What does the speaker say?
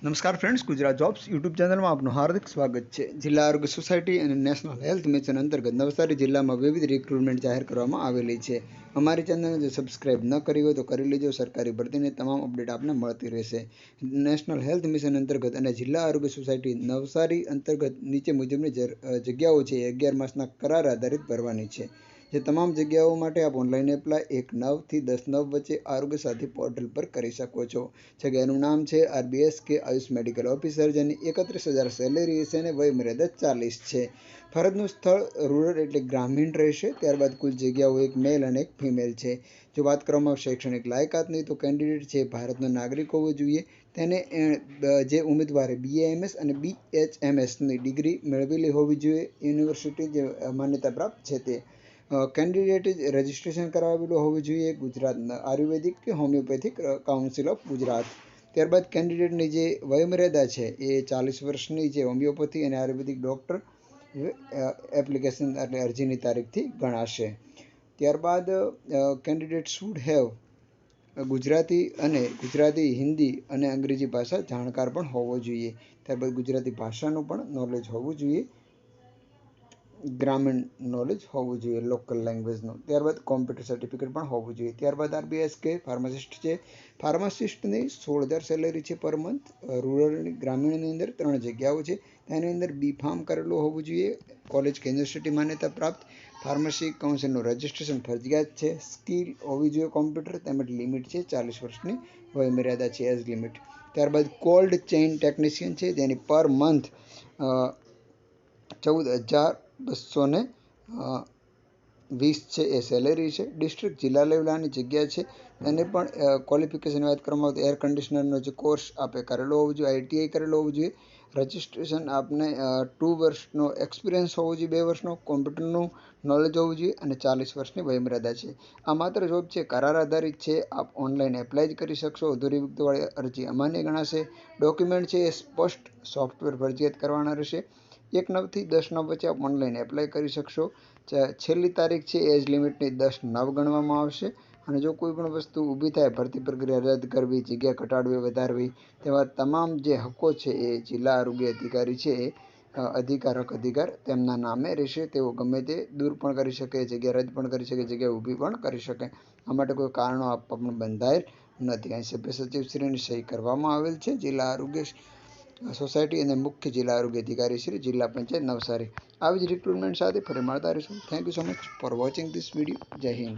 નમસ્કાર friends, Gujarat jobs YouTube ચેનલમાં આપનું હાર્દિક સ્વાગત છે। જિલ્લા આરોગ્ય સોસાયટી અને નેશનલ હેલ્થ મિશન અંતર્ગત નવસારી જિલ્લામાં વિવિધ રિક્રુટમેન્ટ જાહેર કરવામાં આવેલી છે। અમારી ચેનલને જો સબસ્ક્રાઇબ ન કરી હોય તો કરી લેજો। સરકારી ભરતીની તમામ અપડેટ આપને મળતી રહેશે। નેશનલ હેલ્થ મિશન અંતર્ગત અને જિલ્લા આરોગ્ય સોસાયટી નવસારી અંતર્ગત નીચે મુજબની જગ્યાઓ છે 11 માસના કરાર આધારિત ભરવાની છે। જે તમામ જગ્યાઓ માટે આપ ઓનલાઈન એપ્લાય 1/9 થી 10/9 વચ્ચે આરોગ્ય સાથી પોર્ટલ પર કરી શકો છો। જગ્યાનું નામ છે RBSK આયુષ મેડિકલ ઓફિસર, જેની 31,000 સેલેરી હશે અને વય મર્યાદા 40 છે। ફરજનું સ્થળ રૂરલ એટલે ગ્રામીણ રહેશે। ત્યારબાદ કુલ જગ્યાઓ એક મેલ અને એક ફિમેલ છે। જો વાત કરવામાં શૈક્ષણિક લાયકાતની તો કેન્ડિડેટ છે ભારતનો નાગરિક હોવો જોઈએ। તેને જે ઉમેદવારે BAMS અને BHMSની ડિગ્રી મેળવેલી હોવી જોઈએ। યુનિવર્સિટી જે માન્યતા પ્રાપ્ત છે તે કેન્ડિડેટ રજિસ્ટ્રેશન કરાવેલું હોવું જોઈએ ગુજરાત આયુર્વેદિક કે હોમિયોપેથિક કાઉન્સિલ ઓફ ગુજરાત। ત્યારબાદ કેન્ડિડેટની જે વયમર્યાદા છે એ 40 વર્ષની છે હોમિયોપેથી અને આયુર્વેદિક ડૉક્ટર એપ્લિકેશન એટલે અરજીની તારીખથી ગણાશે। ત્યારબાદ candidate should have Gujarati, Hindi અને અંગ્રેજી ભાષા જાણકાર પણ હોવો જોઈએ। ત્યારબાદ ગુજરાતી ભાષાનું પણ નોલેજ હોવું જોઈએ, ગ્રામીણ નોલેજ હોવું જોઈએ લોકલ લેંગ્વેજનું। ત્યારબાદ કોમ્પ્યુટર સર્ટિફિકેટ પણ હોવું જોઈએ। ત્યારબાદ RBSK ફાર્માસિસ્ટ છે। ફાર્માસિસ્ટની 16,000 સેલેરી છે પર મંથ। રૂરલ ગ્રામીણની અંદર 3 જગ્યાઓ છે। તેની અંદર B.Pharm કરેલું હોવું જોઈએ, કોલેજ કે યુનિવર્સિટી માન્યતા પ્રાપ્ત। ફાર્મસી કાઉન્સિલનું રજિસ્ટ્રેશન ફરજિયાત છે। સ્કિલ હોવી જોઈએ કોમ્પ્યુટર, તેમજ લિમિટ છે 40 વર્ષની વયમર્યાદા છે એજ લિમિટ। ત્યારબાદ કોલ્ડ ચેઇન ટેકનિશિયન છે, જેની પર મંથ 14,220 છે એ સેલેરી છે। ડિસ્ટ્રિક્ટ જિલ્લા લેવલાની જગ્યા છે। એને પણ ક્વોલિફિકેશન વાત કરવામાં આવે તો એર કન્ડિશનરનો જે કોર્સ આપે કરેલો હોવો જોઈએ, ITI કરેલો હોવો જોઈએ। રજિસ્ટ્રેશન આપને 2 વર્ષનો એક્સપિરિયન્સ હોવો જોઈએ, 2 વર્ષનો કોમ્પ્યુટરનું નોલેજ હોવું જોઈએ અને 40 વર્ષની વયમર્યાદા છે। આ માત્ર જોબ છે કરાર આધારિત છે। આપ ઓનલાઈન એપ્લાય જ કરી શકશો। અધૂરી વિગતવાળી અરજી અમાન્ય ગણાશે। ડોક્યુમેન્ટ છે એ સ્પષ્ટ સોફ્ટવેર ફરજિયાત કરવાના રહેશે। 1/9 થી 10/9 વચ્ચે આપ ઓનલાઈન એપ્લાય કરી શકશો। છેલ્લી તારીખ છે એજ લિમિટની 10/9 ગણવામાં આવશે। અને જો કોઈ પણ વસ્તુ ઊભી થાય, ભરતી પ્રક્રિયા રદ કરવી, જગ્યા ઘટાડવી, વધારવી, તેવા તમામ જે હકો છે એ જિલ્લા આરોગ્ય અધિકારી છે એ અધિકાર તેમના નામે રહેશે। તેઓ ગમે તે દૂર પણ કરી શકે, જગ્યા રદ પણ કરી શકે, જગ્યા ઊભી પણ કરી શકે। આ માટે કોઈ કારણો આપવા પણ બંધાયેલ નથી। અહીં સભ્ય સચિવશ્રીની સહી કરવામાં આવેલ છે। જિલ્લા આરોગ્ય સોસાયટી અને મુખ્ય જિલ્લા આરોગ્ય અધિકારી શ્રી, જિલ્લા પંચાયત નવસારી। આવી જ રિક્રુટમેન્ટ સાથે ફરી મળતા રહીશું। Thank you so much for watching this video. જય હિન્દ।